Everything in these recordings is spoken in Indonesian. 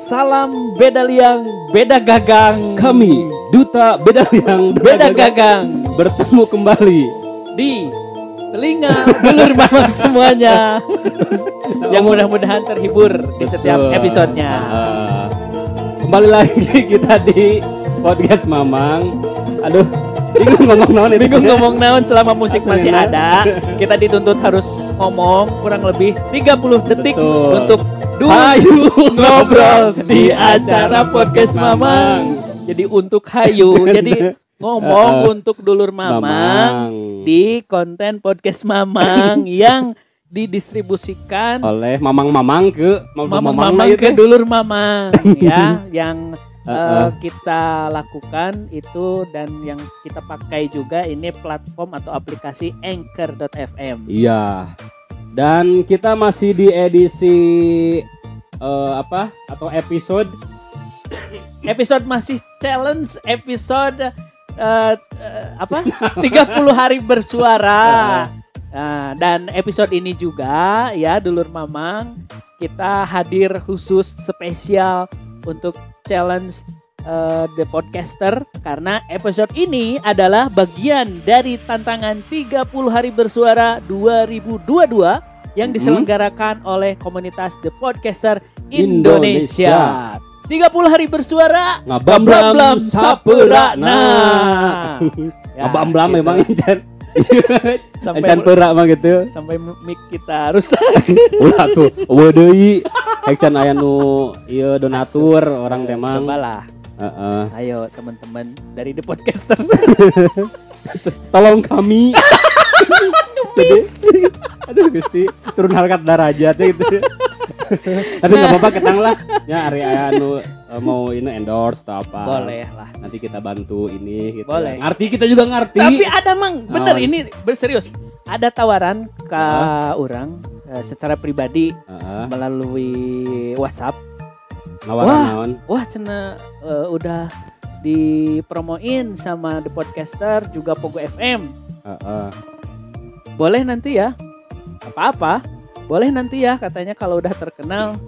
Salam beda liang, beda gagang. Kami Duta Beda Liang Beda gagang bertemu kembali di telinga dulur mama semuanya. Yang mudah-mudahan terhibur di setiap episodenya. Kembali lagi kita di podcast Mamang. Aduh, bingung ngomong naon Selama musik masih ada, kita dituntut harus ngomong kurang lebih 30 detik. Betul. Untuk Hayu ngobrol di acara podcast Mamang. Jadi untuk hayu, jadi ngomong untuk dulur mamang di konten podcast Mamang yang didistribusikan oleh mamang-mamang ke mamang ke dulur mamang ya, yang kita lakukan itu, dan yang kita pakai juga ini platform atau aplikasi Anchor.fm. Iya. Dan kita masih di edisi episode masih challenge episode 30 hari bersuara. Nah, dan episode ini juga ya dulur mamang, kita hadir khusus spesial untuk challenge The Podcaster, karena episode ini adalah bagian dari tantangan 30 hari bersuara 2022 yang diselenggarakan oleh komunitas The Podcaster Indonesia. 30 hari bersuara ngabam-blam sapeurana. Ya, ngabam-blam gitu. memang encan. Sampai encan peurak mah gitu. Sampai mic kita rusak. Ulah tuh, eueuh deui. Encan aya nu ieu donatur orang teh mang. Cobalah. Ayo teman-teman dari The Podcaster. Tolong kami. Aduh Gusti, turun harkat darajat gitu. Tapi enggak apa-apa, ketang lah. Ya ari anu mau ini endorse atau apa. Boleh lah. Nanti kita bantu ini gitu. Boleh. Ngerti, kita juga ngerti. Tapi ada mang, bener Oh. ini berserius. Ada tawaran ke orang secara pribadi melalui WhatsApp. Nawaran naon? Wah cenah udah dipromoin sama The Podcaster juga Pogo FM. Boleh nanti ya. Apa-apa. Boleh nanti ya, katanya kalau udah terkenal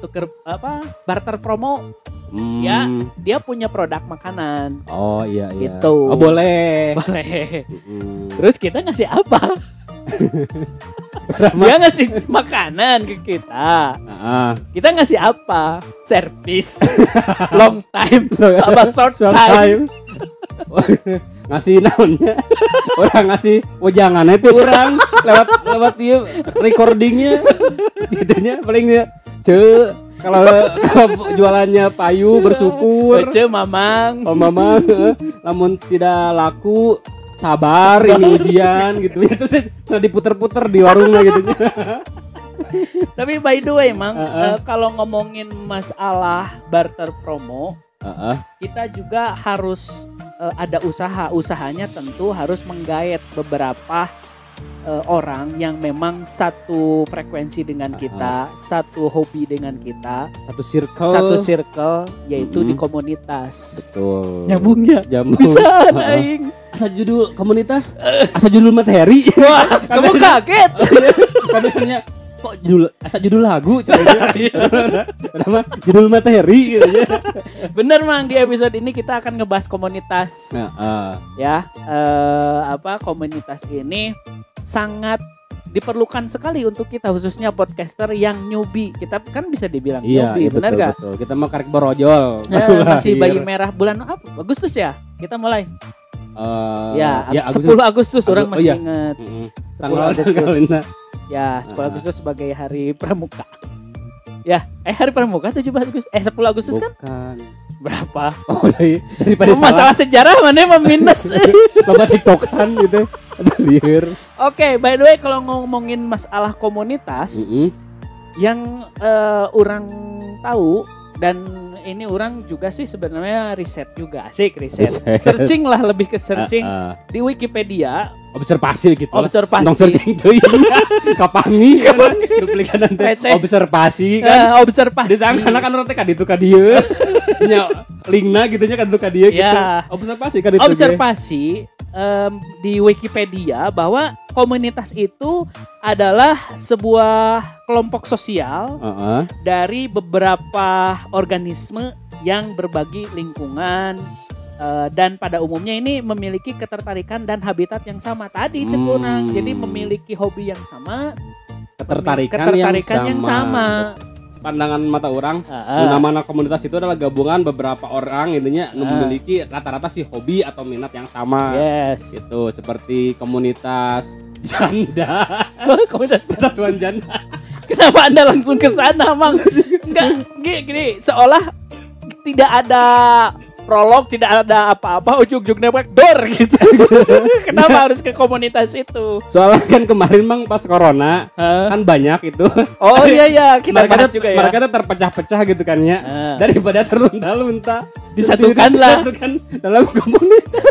tuker barter promo. Ya, dia punya produk makanan. Oh iya. Gitu. Oh boleh. Boleh. Terus kita ngasih apa? Dia ngasih makanan ke kita. Kita ngasih apa? Servis. Long time. Apa short time? Ngasih naonnya? Orang ngasih wejangan itu orang lewat dia recordingnya. Gitunya paling dia kalau jualannya payu bersyukur. Mamang. Oh mamang, namun tidak laku sabar, ini ujian gitu. Itu sih sudah diputer-puter di warungnya gitu. Tapi by the way Mang, kalau ngomongin masalah barter promo, kita juga harus ada usahanya tentu harus menggait beberapa orang yang memang satu frekuensi dengan kita, satu hobi dengan kita, satu circle yaitu di komunitas. Betul. Nyambungnya bisa aing. Asa judul komunitas, asa judul materi. Wah, kamu kaget. Kan biasanya kok judul lagu kenapa judul materi gitu ya. Bener Mang, di episode ini kita akan ngebahas komunitas. Ya, komunitas ini sangat diperlukan sekali untuk kita, khususnya podcaster yang newbie. Kita kan bisa dibilang newbie, benar gak? Betul. Kita mau karek borojol. Masih bayi merah bulan apa? Agustus ya? Kita mulai. 10 Agustus orang masih ingat. 10 Agustus. Ya, 10 Agustus sebagai hari pramuka. Ya, hari pramuka 17 Agustus. 10 Agustus kan? Bukan. Berapa? Oh, daripada masalah sejarah mana meminus. Loba tiktokan gitu. Ada liar. Oke, by the way kalau ngomongin masalah komunitas, yang orang tahu, dan ini orang juga sih sebenarnya riset juga, asik riset. Searching lah, lebih ke searching di Wikipedia. Observasi gitu. Observasi. Nong searching tuh kapangi kan duplikan nanti. Observasi kan. Observasi. Disangkana kan orang teh ka ditu ka dieu. Nya linkna gitu nya ka ditu ka dieu gitu. Ya. Observasi ka ditu. Observasi di Wikipedia bahwa komunitas itu adalah sebuah kelompok sosial dari beberapa organisme yang berbagi lingkungan dan pada umumnya ini memiliki ketertarikan dan habitat yang sama tadi cekunang. Jadi memiliki hobi yang sama, ketertarikan yang sama. Pandangan mata orang, nama komunitas itu adalah gabungan beberapa orang intinya memiliki rata-rata sih hobi atau minat yang sama. Yes. Itu seperti komunitas janda. Komunitas persatuan janda. Kenapa Anda langsung ke sana, Mang? Enggak, gini, seolah tidak ada prolog, tidak ada apa-apa, ujung-ujungnya backdoor gitu. Kenapa harus ke komunitas itu? Soalnya kan kemarin Mang pas corona kan banyak itu. Oh iya kita bahas juga ya. Mereka tuh terpecah-pecah gitu kan ya. Daripada terlunta-lunta, disatukanlah dalam komunitas.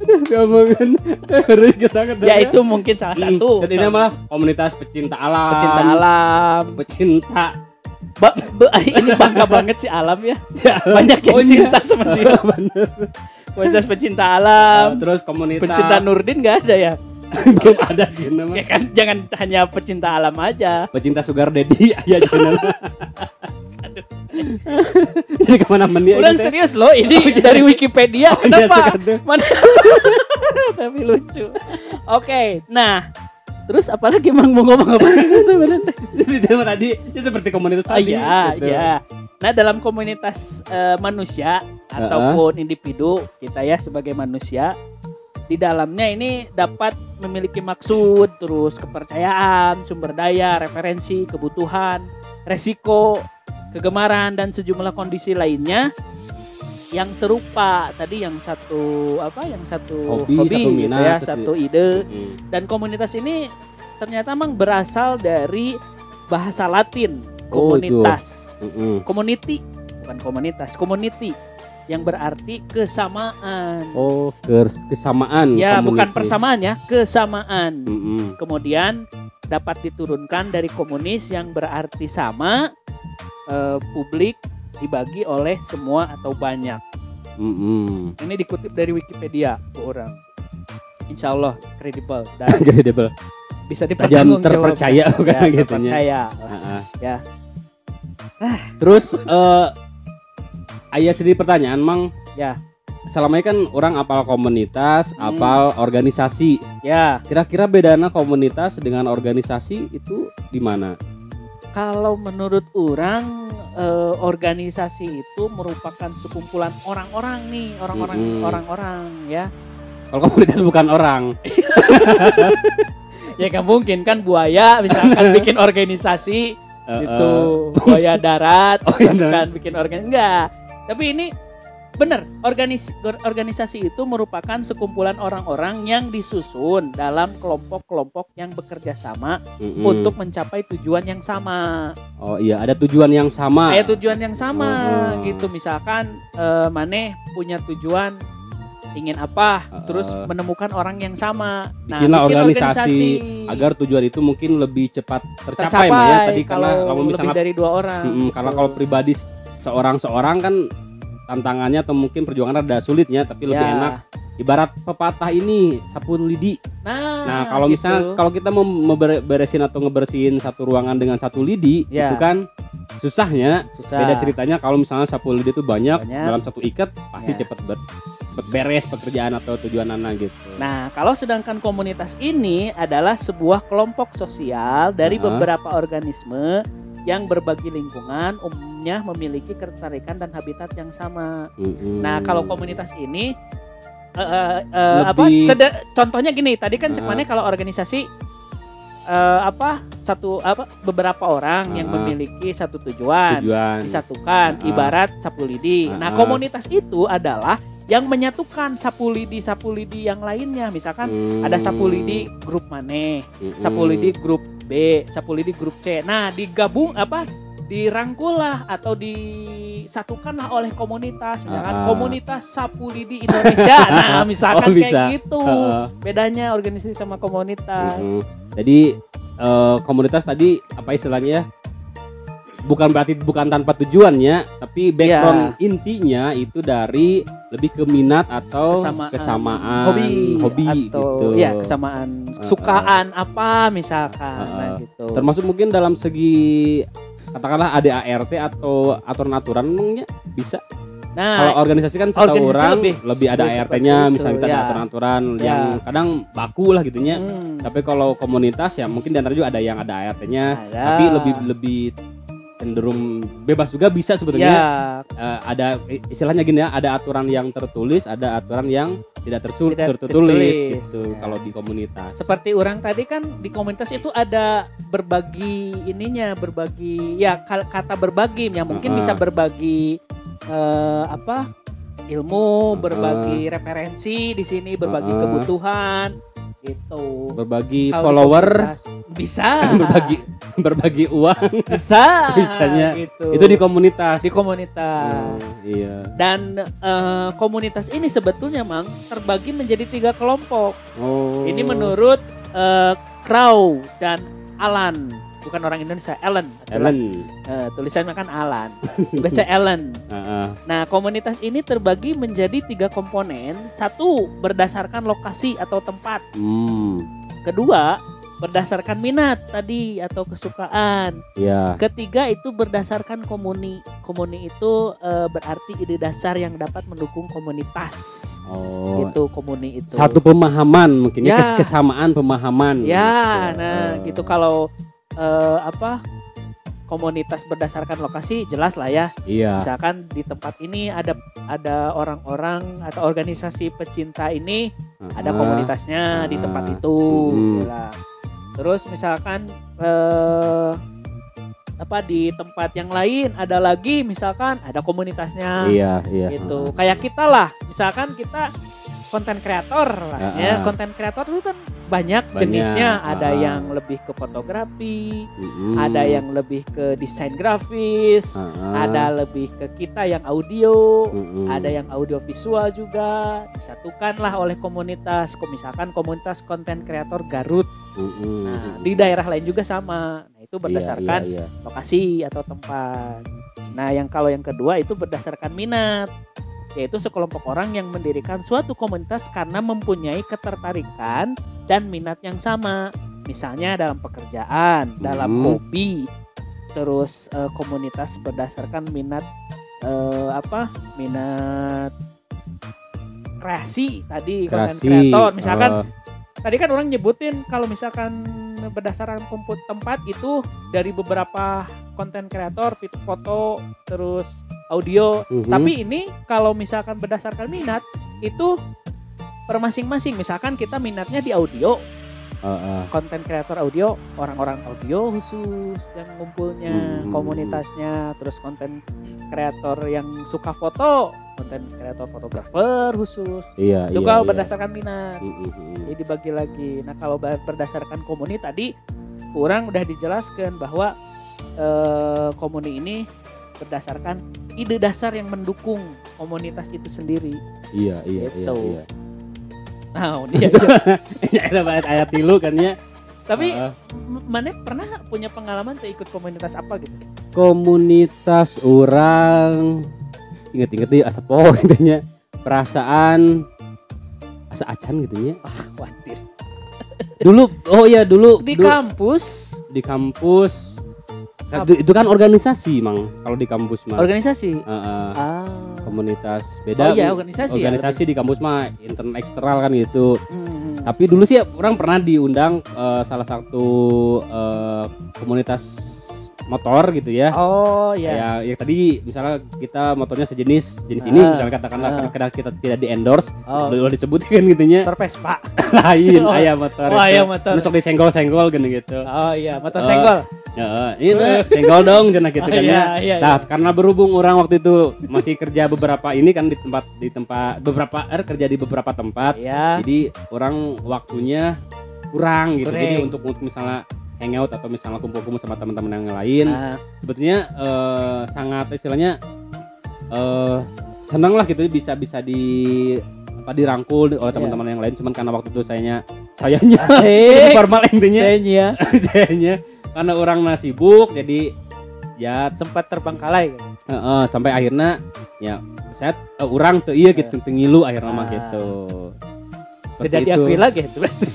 Ngomongin teori kita. Ya itu mungkin salah satu. Jadi malah komunitas pecinta alam. Pecinta ini bangga banget sih alam ya. Banyak yang cinta sama dia. Bener. Komunitas pecinta alam. Terus komunitas pecinta Nurdin nggak ada ya? Belum ada Jina mah. Ya kan jangan hanya pecinta alam aja. Pecinta sugar daddy aja Jina. Jadi kemana meni? Udah serius loh ini dari Wikipedia. Kenapa? Mana? Tapi lucu. Oke, nah. Terus apalagi Mang mau ngomong apa? Tadi ya seperti komunitas tadi. Iya. Nah dalam komunitas manusia ataupun individu kita ya sebagai manusia, di dalamnya ini dapat memiliki maksud, terus kepercayaan, sumber daya, referensi, kebutuhan, resiko, kegemaran dan sejumlah kondisi lainnya yang serupa. Tadi yang satu hobi satu minat, gitu ya, satu ide. Dan komunitas ini ternyata memang berasal dari bahasa Latin, komunitas. Community, bukan komunitas, community yang berarti kesamaan. Oh, kesamaan. Ya, community. Bukan persamaan ya, kesamaan. Kemudian dapat diturunkan dari komunis yang berarti sama, publik, dibagi oleh semua atau banyak. Ini dikutip dari Wikipedia orang. Insya Allah kredibel dan bisa dipertanggungjawabkan. Terpercaya bukan ya, gitu terpercaya. Ya. Terus aya sedikit pertanyaan Mang. Ya. Selama ini kan orang apal komunitas, apal organisasi. Ya. Kira-kira bedana komunitas dengan organisasi itu di mana? Kalau menurut orang organisasi itu merupakan sekumpulan orang-orang nih, orang-orang ya. Kalau komunitas bukan orang. Ya nggak mungkin kan buaya misalkan bikin organisasi itu buaya darat misalkan bikin organisasi enggak. Tapi ini benar, organisasi itu merupakan sekumpulan orang-orang yang disusun dalam kelompok-kelompok yang bekerja sama untuk mencapai tujuan yang sama. Oh iya, ada tujuan yang sama. Ada tujuan yang sama gitu. Misalkan maneh punya tujuan ingin apa, terus menemukan orang yang sama. Nah, bikinlah organisasi agar tujuan itu mungkin lebih cepat tercapai ya. Tadi karena kalau misalnya lebih dari 2 orang. Karena kalau pribadi seorang kan tantangannya atau mungkin perjuangannya ada sulitnya, tapi lebih enak. Ibarat pepatah ini sapu lidi. Nah kalau gitu. Misalnya kalau kita mau beresin atau ngebersihin satu ruangan dengan satu lidi, itu kan susah. Beda ceritanya kalau misalnya sapu lidi itu banyak dalam satu ikat, pasti cepat beres pekerjaan atau tujuan anak gitu. Nah kalau sedangkan komunitas ini adalah sebuah kelompok sosial dari beberapa organisme yang berbagi lingkungan, umumnya memiliki ketertarikan dan habitat yang sama. Nah, kalau komunitas ini contohnya gini, tadi kan cekmannya kalau organisasi beberapa orang yang memiliki satu tujuan. Disatukan, ibarat sapu lidi. Nah, komunitas itu adalah yang menyatukan sapu lidi yang lainnya. Misalkan ada sapu lidi grup maneh, sapu lidi grup B, sapu lidi grup C. Nah, dirangkullah atau disatukanlah oleh komunitas, misalkan komunitas sapu lidi Indonesia. Nah, misalkan kayak gitu. Bedanya organisasi sama komunitas. Jadi komunitas tadi apa istilahnya ya? Bukan berarti bukan tanpa tujuannya, tapi background intinya itu dari lebih ke minat atau kesamaan hobi atau gitu. Ya, kesamaan kesukaan apa misalkan gitu. Termasuk mungkin dalam segi katakanlah ADART atau aturan-aturan emangnya bisa. Nah, kalau organisasi kan setahu orang lebih ada ART-nya, misalnya kita ada aturan-aturan yang kadang baku lah gitunya. Tapi kalau komunitas ya mungkin di antara juga ada yang ada ART-nya, tapi lebih cenderung bebas juga bisa sebetulnya. Ada istilahnya gini ya, ada aturan yang tertulis, ada aturan yang tidak tertulis gitu. Kalau di komunitas. Seperti orang tadi kan di komunitas itu ada berbagi kata berbagi yang mungkin bisa berbagi ilmu, berbagi referensi di sini, berbagi kebutuhan gitu. Berbagi follower bisa. berbagi uang bisanya gitu. Itu di komunitas. Iya. Dan komunitas ini sebetulnya Mang terbagi menjadi 3 kelompok. Ini menurut Crow dan Alan. Bukan orang Indonesia, Ellen. Tulisannya kan Alan, baca Ellen. Nah, komunitas ini terbagi menjadi 3 komponen. 1, berdasarkan lokasi atau tempat. Kedua, berdasarkan minat tadi atau kesukaan. Ketiga itu berdasarkan komuni. Komuni itu berarti ide dasar yang dapat mendukung komunitas. Itu komuni itu. Satu pemahaman mungkin kesamaan pemahaman. Gitu kalau komunitas berdasarkan lokasi jelas lah ya. Misalkan di tempat ini ada orang-orang atau organisasi pecinta ini, ada komunitasnya di tempat itu. Terus misalkan di tempat yang lain ada lagi misalkan ada komunitasnya. Gitu. Kayak kita lah, misalkan kita konten kreator lah ya. Konten kreator itu kan banyak jenisnya, ada yang lebih ke fotografi, ada yang lebih ke desain grafis, ada lebih ke kita yang audio, ada yang audio visual juga, disatukanlah oleh komunitas. Misalkan komunitas konten kreator Garut. Nah, di daerah lain juga sama. Nah, itu berdasarkan lokasi atau tempat. Nah, kalau yang kedua itu berdasarkan minat, yaitu sekelompok orang yang mendirikan suatu komunitas karena mempunyai ketertarikan dan minat yang sama. Misalnya dalam pekerjaan, dalam hobi. Terus komunitas berdasarkan minat minat kreasi tadi, konten kreator. Misalkan tadi kan orang nyebutin kalau misalkan berdasarkan tempat itu dari beberapa konten kreator, foto, terus audio. Tapi ini kalau misalkan berdasarkan minat itu per masing-masing. Misalkan kita minatnya di audio, konten kreator audio, orang-orang audio khusus yang ngumpulnya, komunitasnya. Terus konten kreator yang suka foto, konten kreator fotografer khusus. Itu kalau berdasarkan minat. Jadi dibagi lagi. Nah, kalau berdasarkan komuni tadi kurang udah dijelaskan bahwa komuni ini berdasarkan ide dasar yang mendukung komunitas itu sendiri. Iya. Nah, ada banget ayat tilu kan ya. Tapi mana pernah punya pengalaman ikut komunitas apa gitu? Komunitas orang inget-inget di asapo gitu nya. Perasaan asa acan gitu nya. Khawatir. Dulu di kampus. Itu kan organisasi, Mang. Kalau di kampus mah. Organisasi. Komunitas beda. Organisasi. Organisasi di kampus mah internal eksternal kan gitu. Tapi dulu sih orang pernah diundang salah satu komunitas motor gitu ya. Ya tadi misalnya kita motornya jenis ini misalnya katakanlah kadang kita tidak di endorse, udah disebutkan gitunya. Motor Vespa. Lain aya motor. Motor. Nusok disenggol-senggol gitu. Motor senggol. Ini senggol dong cenah gitu kan ya. Nah, karena berhubung orang waktu itu masih kerja beberapa ini kan di tempat beberapa kerja di beberapa tempat. Jadi orang waktunya kurang gitu. Jadi untuk misalnya hangout atau misalnya kumpul-kumpul sama teman-teman yang lain, sebetulnya sangat istilahnya senang lah gitu bisa dirangkul oleh teman-teman yang lain. Cuman karena waktu itu sayanya formal intinya sayanya karena orang sibuk jadi ya sempat terbengkalai. Sampai akhirnya ya set urang teu ieu gitu teu ngilu akhirna mah gitu. Tidak diakui lagi itu berarti.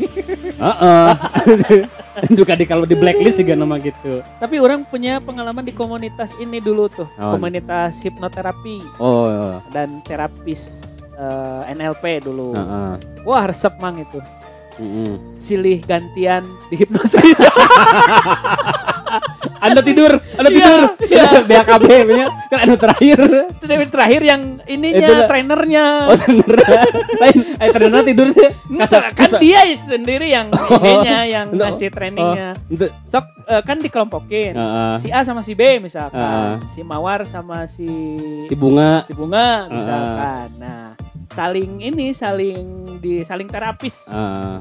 Tentu kali kalau di blacklist juga nama gitu. Tapi orang punya pengalaman di komunitas ini dulu tuh, komunitas hipnoterapi. Dan terapis NLP dulu. Wah, resep mang itu. Silih gantian di hipnosis. Anda tidur. Ya. BAKB punya kan anu terakhir. Terakhir yang ininya trainernya. Oh, trainer. Lain, trainer tidur teh. Kan dia sendiri yang ininya yang ngasih trainingnya. Sok kan dikelompokin. Si A sama si B misalkan. Si Mawar sama si Bunga misalkan. Nah, saling terapis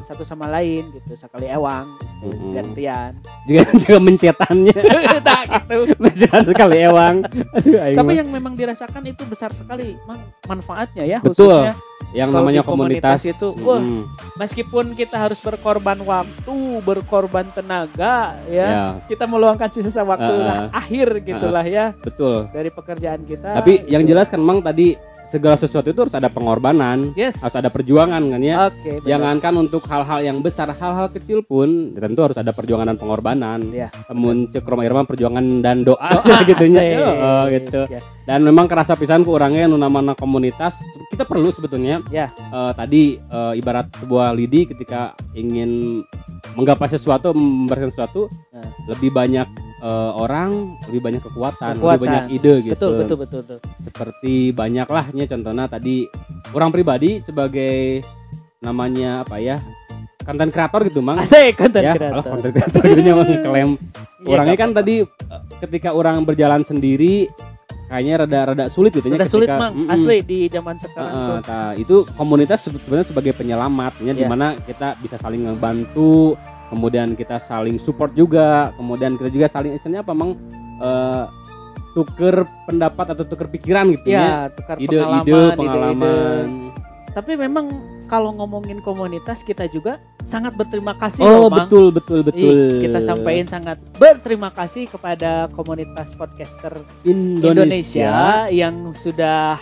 satu sama lain gitu, sekali ewang gitu, gantian juga mencetannya gitu. Mencetan sekali ewang. Tapi yang memang dirasakan itu besar sekali manfaatnya ya. Betul. Khususnya yang namanya komunitas itu meskipun kita harus berkorban waktu, berkorban tenaga ya. Kita meluangkan sisa waktu akhir gitulah ya. Betul. Dari pekerjaan kita. Tapi yang jelas kan memang tadi segala sesuatu itu harus ada pengorbanan, harus ada perjuangan kan ya. Jangankan untuk hal-hal yang besar, hal-hal kecil pun tentu harus ada perjuangan dan pengorbanan. Namun cek Roma Irma perjuangan dan doa gitunya. Gitu. Dan memang kerasa pisan ku orangnya nu namana komunitas kita perlu sebetulnya. Tadi ibarat sebuah lidi ketika ingin menggapai sesuatu, memberikan sesuatu, lebih banyak orang, lebih banyak kekuatan, lebih banyak ide gitu. Betul. Seperti banyaklahnya contohnya tadi orang pribadi sebagai namanya apa ya? Konten kreator gitu, Mang. Asik, konten kreator. Kalau konten kreator gitu nya ngeklaim. Orangnya kan tadi ketika orang berjalan sendiri kayaknya rada sulit gitu ya. Rada sulit, Mang. Asli di zaman sekarang tuh. Itu komunitas sebenarnya sebagai penyelamatnya di mana kita bisa saling membantu. Kemudian kita saling support juga, kemudian kita juga saling istilahnya apa Mang tuker pendapat atau tuker pikiran gitu ya, tukar ide-ide, pengalaman. Tapi memang kalau ngomongin komunitas kita juga sangat berterima kasih Mang. Betul. Kita sampaikan sangat berterima kasih kepada komunitas podcaster Indonesia yang sudah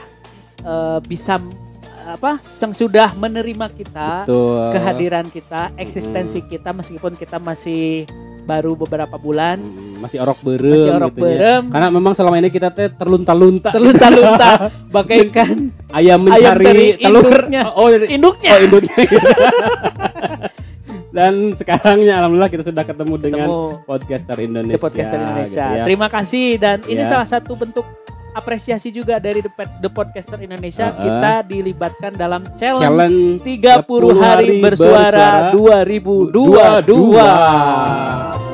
bisa yang sudah menerima kita, kehadiran kita, eksistensi kita meskipun kita masih baru beberapa bulan, masih orok berem. Karena memang selama ini kita terlunta-lunta bagaikan ayam mencari telurnya. Induknya. Dan sekarangnya alhamdulillah kita sudah ketemu dengan podcaster Indonesia. Gitu ya. Terima kasih dan ini salah satu bentuk apresiasi juga dari The Podcaster Indonesia. Kita dilibatkan dalam challenge 30 hari bersuara 2022.